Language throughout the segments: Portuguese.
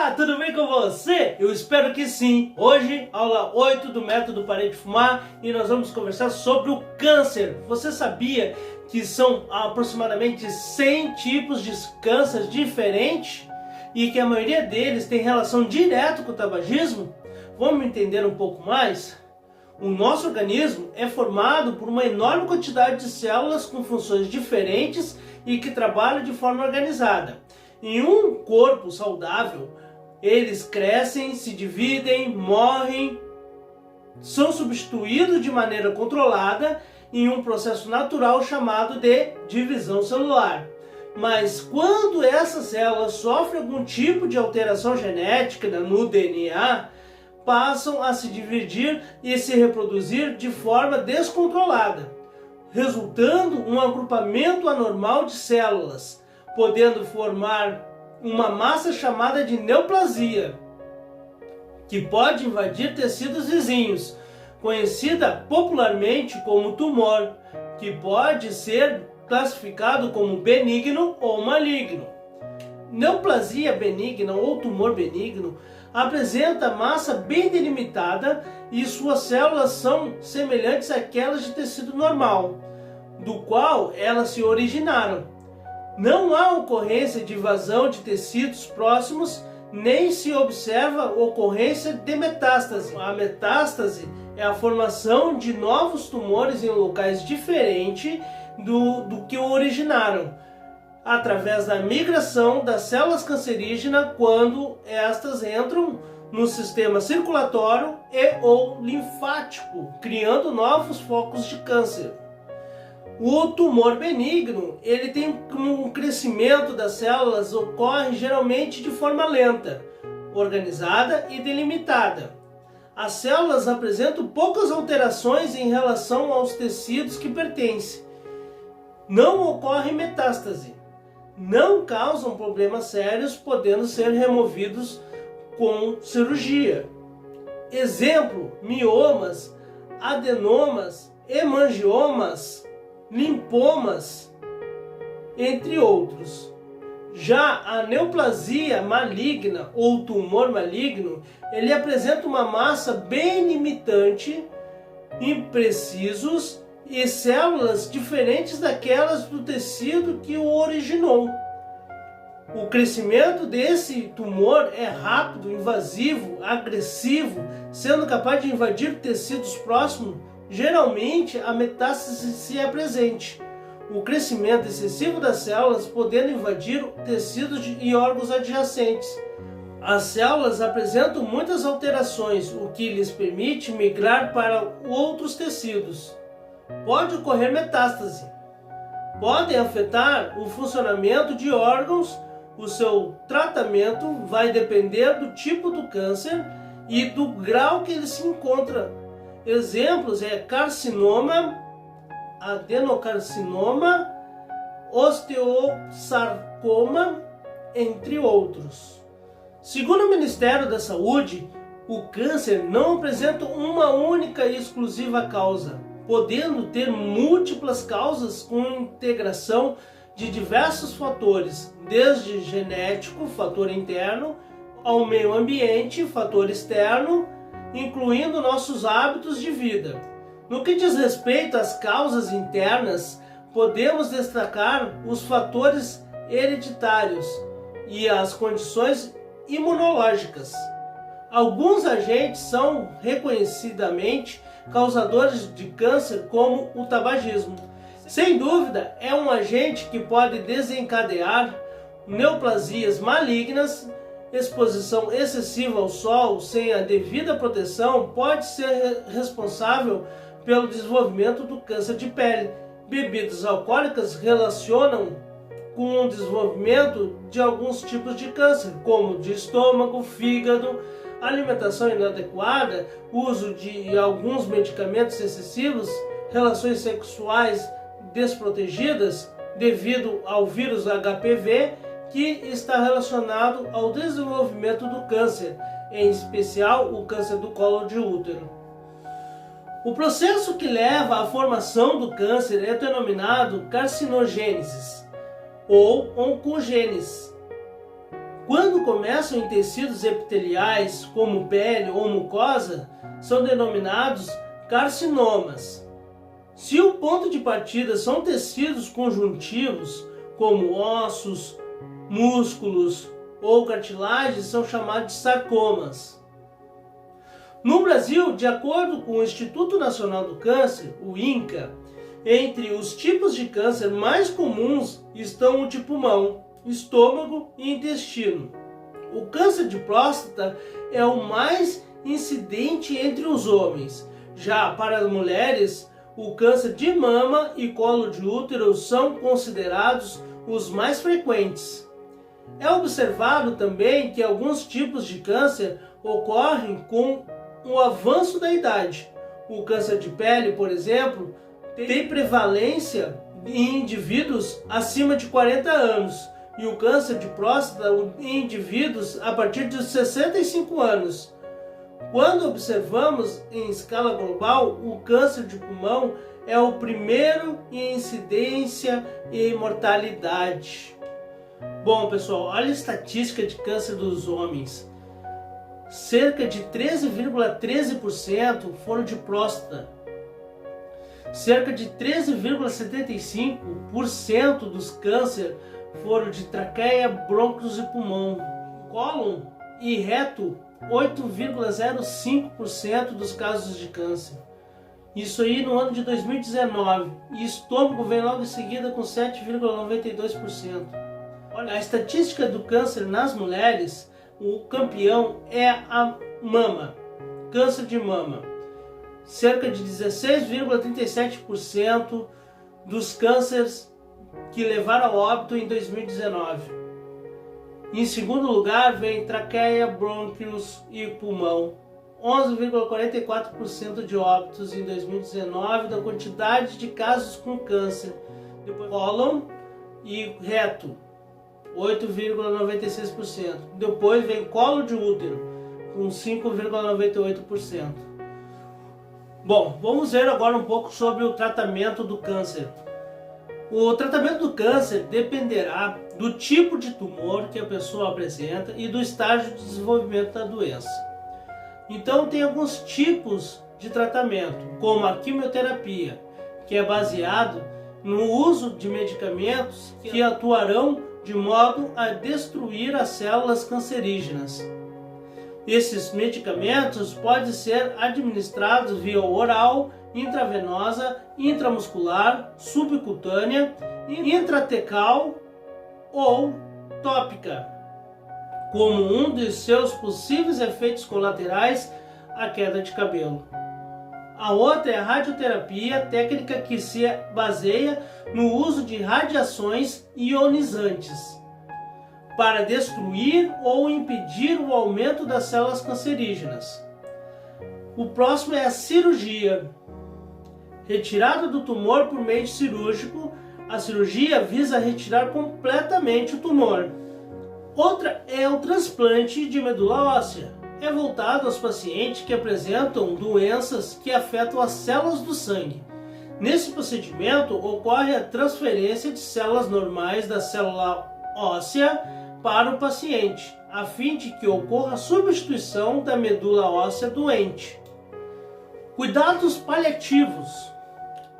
Olá, tudo bem com você? Eu espero que sim. Hoje, aula 8 do método Parei de Fumar e nós vamos conversar sobre o câncer. Você sabia que são aproximadamente 100 tipos de câncer diferentes e que a maioria deles tem relação direta com o tabagismo? Vamos entender um pouco mais? O nosso organismo é formado por uma enorme quantidade de células com funções diferentes e que trabalham de forma organizada. Em um corpo saudável, eles crescem, se dividem, morrem, são substituídos de maneira controlada em um processo natural chamado de divisão celular. Mas quando essas células sofrem algum tipo de alteração genética no DNA, passam a se dividir e se reproduzir de forma descontrolada, resultando um agrupamento anormal de células, podendo formar uma massa chamada de neoplasia, que pode invadir tecidos vizinhos, conhecida popularmente como tumor, que pode ser classificado como benigno ou maligno. Neoplasia benigna ou tumor benigno apresenta massa bem delimitada e suas células são semelhantes àquelas de tecido normal, do qual elas se originaram. Não há ocorrência de invasão de tecidos próximos, nem se observa ocorrência de metástase. A metástase é a formação de novos tumores em locais diferentes do que o originaram, através da migração das células cancerígenas quando estas entram no sistema circulatório e ou linfático, criando novos focos de câncer. O tumor benigno, ele tem um crescimento das células ocorre geralmente de forma lenta, organizada e delimitada. As células apresentam poucas alterações em relação aos tecidos que pertencem. Não ocorre metástase. Não causam problemas sérios, podendo ser removidos com cirurgia. Exemplo: miomas, adenomas, hemangiomas, linfomas, entre outros. Já a neoplasia maligna ou tumor maligno, ele apresenta uma massa bem limitante, imprecisos e células diferentes daquelas do tecido que o originou. O crescimento desse tumor é rápido, invasivo, agressivo, sendo capaz de invadir tecidos próximos. Geralmente a metástase se apresente. O crescimento excessivo das células podendo invadir tecidos e órgãos adjacentes. As células apresentam muitas alterações, o que lhes permite migrar para outros tecidos. Pode ocorrer metástase. Podem afetar o funcionamento de órgãos. O seu tratamento vai depender do tipo do câncer e do grau que ele se encontra. Exemplos é carcinoma, adenocarcinoma, osteosarcoma, entre outros. Segundo o Ministério da Saúde, o câncer não apresenta uma única e exclusiva causa, podendo ter múltiplas causas com integração de diversos fatores, desde genético, fator interno, ao meio ambiente, fator externo, incluindo nossos hábitos de vida. No que diz respeito às causas internas, podemos destacar os fatores hereditários e as condições imunológicas. Alguns agentes são reconhecidamente causadores de câncer, como o tabagismo. Sem dúvida, é um agente que pode desencadear neoplasias malignas. Exposição excessiva ao sol sem a devida proteção pode ser responsável pelo desenvolvimento do câncer de pele. Bebidas alcoólicas relacionam com o desenvolvimento de alguns tipos de câncer, como de estômago, fígado, alimentação inadequada, uso de alguns medicamentos excessivos, relações sexuais desprotegidas devido ao vírus HPV, que está relacionado ao desenvolvimento do câncer, em especial o câncer do colo de útero. O processo que leva à formação do câncer é denominado carcinogênese ou oncogênese. Quando começam em tecidos epiteliais, como pele ou mucosa, são denominados carcinomas. Se o ponto de partida são tecidos conjuntivos, como ossos, músculos ou cartilagens, são chamados de sarcomas. No Brasil, de acordo com o Instituto Nacional do Câncer, o INCA, entre os tipos de câncer mais comuns estão o de pulmão, estômago e intestino. O câncer de próstata é o mais incidente entre os homens. Já para as mulheres, o câncer de mama e colo de útero são considerados os mais frequentes. É observado também que alguns tipos de câncer ocorrem com o avanço da idade. O câncer de pele, por exemplo, tem prevalência em indivíduos acima de 40 anos e o câncer de próstata em indivíduos a partir de 65 anos. Quando observamos em escala global, o câncer de pulmão é o primeiro em incidência e mortalidade. Bom, pessoal, olha a estatística de câncer dos homens. Cerca de 13,13% foram de próstata. Cerca de 13,75% dos cânceres foram de traqueia, brônquios e pulmão. Cólon e reto, 8,05% dos casos de câncer. Isso aí no ano de 2019. E estômago vem logo em seguida com 7,92%. Olha, a estatística do câncer nas mulheres, o campeão é a mama, câncer de mama. Cerca de 16,37% dos cânceres que levaram ao óbito em 2019. Em segundo lugar vem traqueia, brônquios e pulmão. 11,44% de óbitos em 2019 da quantidade de casos com câncer. Depois cólon e reto, 8,96%. Depois vem colo de útero, com 5,98%. Bom, vamos ver agora um pouco sobre o tratamento do câncer. O tratamento do câncer dependerá do tipo de tumor que a pessoa apresenta e do estágio de desenvolvimento da doença. Então tem alguns tipos de tratamento, como a quimioterapia, que é baseado no uso de medicamentos que atuarão de modo a destruir as células cancerígenas. Esses medicamentos podem ser administrados via oral, intravenosa, intramuscular, subcutânea, intratecal ou tópica. Como um de seus possíveis efeitos colaterais, a queda de cabelo. A outra é a radioterapia, técnica que se baseia no uso de radiações ionizantes para destruir ou impedir o aumento das células cancerígenas. O próximo é a cirurgia. Retirada do tumor por meio cirúrgico, a cirurgia visa retirar completamente o tumor. Outra é o transplante de medula óssea. É voltado aos pacientes que apresentam doenças que afetam as células do sangue. Nesse procedimento, ocorre a transferência de células normais da célula óssea para o paciente, a fim de que ocorra a substituição da medula óssea doente. Cuidados paliativos.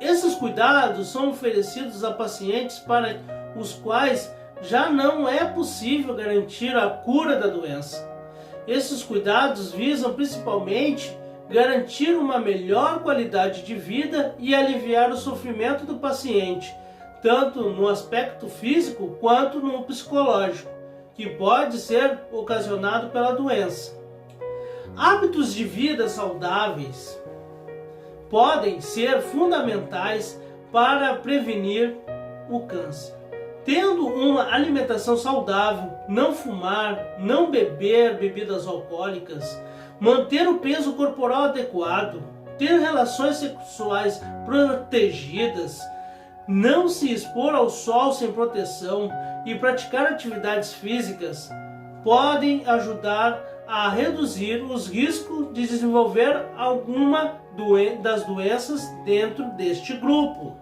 Esses cuidados são oferecidos a pacientes para os quais já não é possível garantir a cura da doença. Esses cuidados visam principalmente garantir uma melhor qualidade de vida e aliviar o sofrimento do paciente, tanto no aspecto físico quanto no psicológico, que pode ser ocasionado pela doença. Hábitos de vida saudáveis podem ser fundamentais para prevenir o câncer. Tendo uma alimentação saudável, não fumar, não beber bebidas alcoólicas, manter o peso corporal adequado, ter relações sexuais protegidas, não se expor ao sol sem proteção e praticar atividades físicas podem ajudar a reduzir os riscos de desenvolver alguma das doenças dentro deste grupo.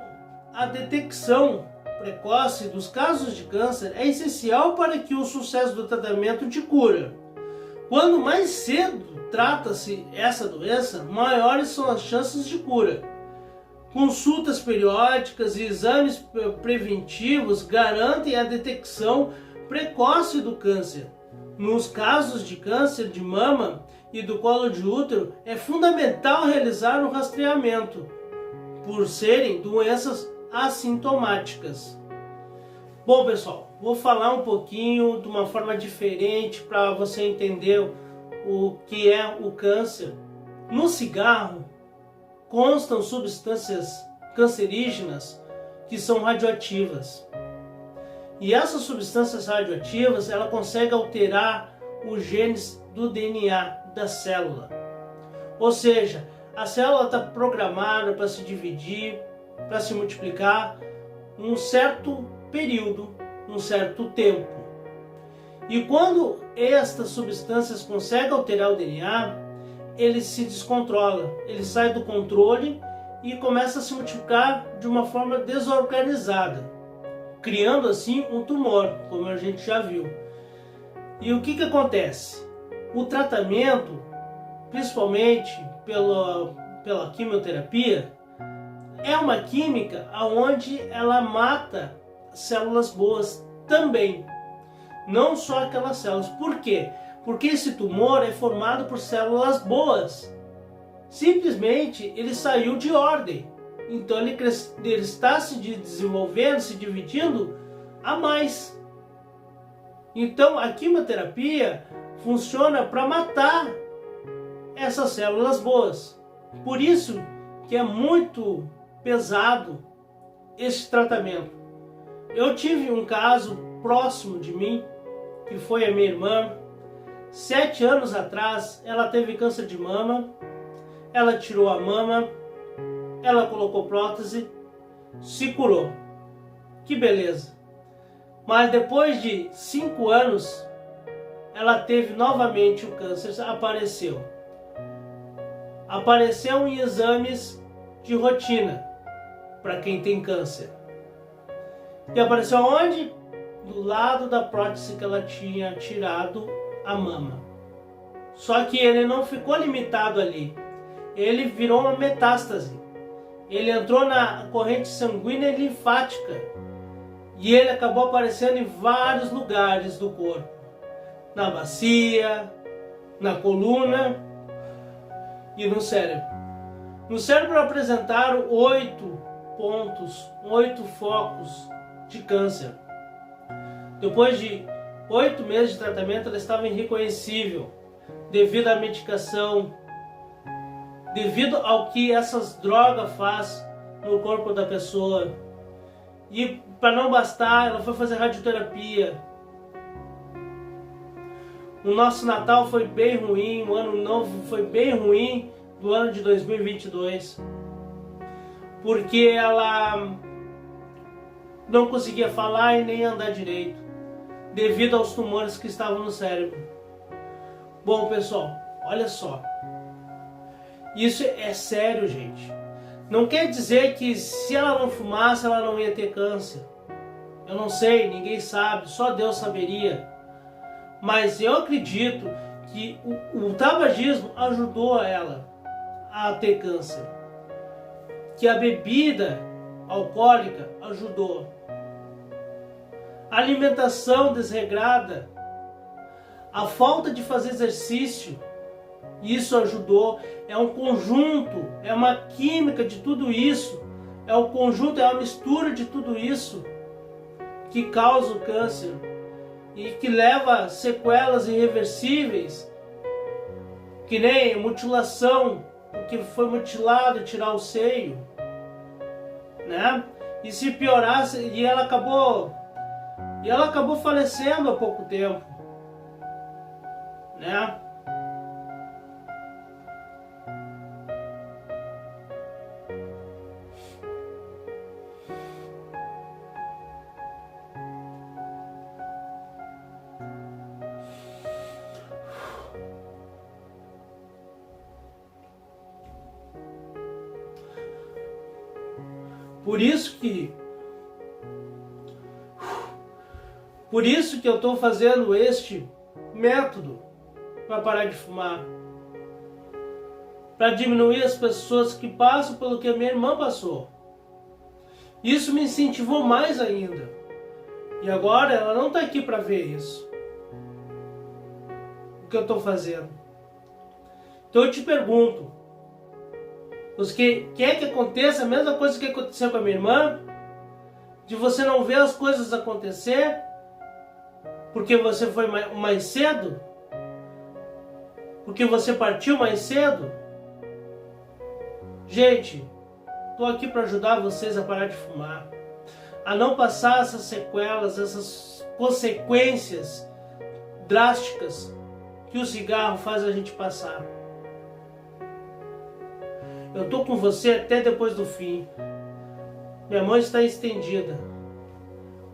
A detecção precoce dos casos de câncer é essencial para que o sucesso do tratamento de cura. Quando mais cedo trata-se essa doença, maiores são as chances de cura. Consultas periódicas e exames preventivos garantem a detecção precoce do câncer. Nos casos de câncer de mama e do colo de útero, é fundamental realizar um rastreamento, por serem doenças assintomáticas. Bom, pessoal, vou falar um pouquinho de uma forma diferente para você entender o que é o câncer. No cigarro constam substâncias cancerígenas que são radioativas. E essas substâncias radioativas, ela consegue alterar os genes do DNA da célula. Ou seja, a célula está programada para se dividir, para se multiplicar um certo período, um certo tempo. E quando estas substâncias conseguem alterar o DNA, ele se descontrola, ele sai do controle e começa a se multiplicar de uma forma desorganizada, criando assim um tumor, como a gente já viu. E o que acontece? O tratamento, principalmente pela quimioterapia, é uma química onde ela mata células boas também, não só aquelas células. Por quê? Porque esse tumor é formado por células boas. Simplesmente ele saiu de ordem. Então ele está se desenvolvendo, se dividindo a mais. Então a quimioterapia funciona para matar essas células boas. Por isso que é muito pesado esse tratamento. Eu tive um caso próximo de mim, que foi a minha irmã. 7 anos atrás, ela teve câncer de mama, ela tirou a mama, ela colocou prótese, se curou. Que beleza! Mas depois de 5 anos, ela teve novamente o câncer, apareceu. Apareceu em exames de rotina para quem tem câncer. E apareceu onde? Do lado da prótese que ela tinha tirado a mama. Só que ele não ficou limitado ali. Ele virou uma metástase. Ele entrou na corrente sanguínea e linfática. E ele acabou aparecendo em vários lugares do corpo. Na bacia, na coluna e no cérebro. No cérebro apresentaram 8 pontos, 8 focos de câncer. Depois de 8 meses de tratamento, ela estava irreconhecível devido à medicação, devido ao que essas drogas faz no corpo da pessoa. E para não bastar, ela foi fazer radioterapia. O nosso Natal foi bem ruim, o Ano Novo foi bem ruim do ano de 2022, porque ela não conseguia falar e nem andar direito, devido aos tumores que estavam no cérebro. Bom, pessoal, olha só. Isso é sério, gente. Não quer dizer que se ela não fumasse, ela não ia ter câncer. Eu não sei, ninguém sabe, só Deus saberia. Mas eu acredito que o tabagismo ajudou ela a ter câncer. Que a bebida alcoólica ajudou. A alimentação desregrada, a falta de fazer exercício, isso ajudou. É um conjunto, é uma química de tudo isso, é um conjunto, é uma mistura de tudo isso que causa o câncer e que leva sequelas irreversíveis, que nem mutilação, porque foi mutilado, tirar o seio, né? E se piorasse, e ela acabou falecendo há pouco tempo, né? Por isso que Por isso que eu estou fazendo este método para parar de fumar. Para diminuir as pessoas que passam pelo que a minha irmã passou. Isso me incentivou mais ainda. E agora ela não está aqui para ver isso. O que eu estou fazendo. Então eu te pergunto. Você quer que aconteça a mesma coisa que aconteceu com a minha irmã? De você não ver as coisas acontecer? Porque você foi mais cedo? Porque você partiu mais cedo? Gente, estou aqui para ajudar vocês a parar de fumar. A não passar essas sequelas, essas consequências drásticas que o cigarro faz a gente passar. Eu estou com você até depois do fim. Minha mão está estendida.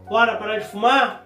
Bora parar de fumar?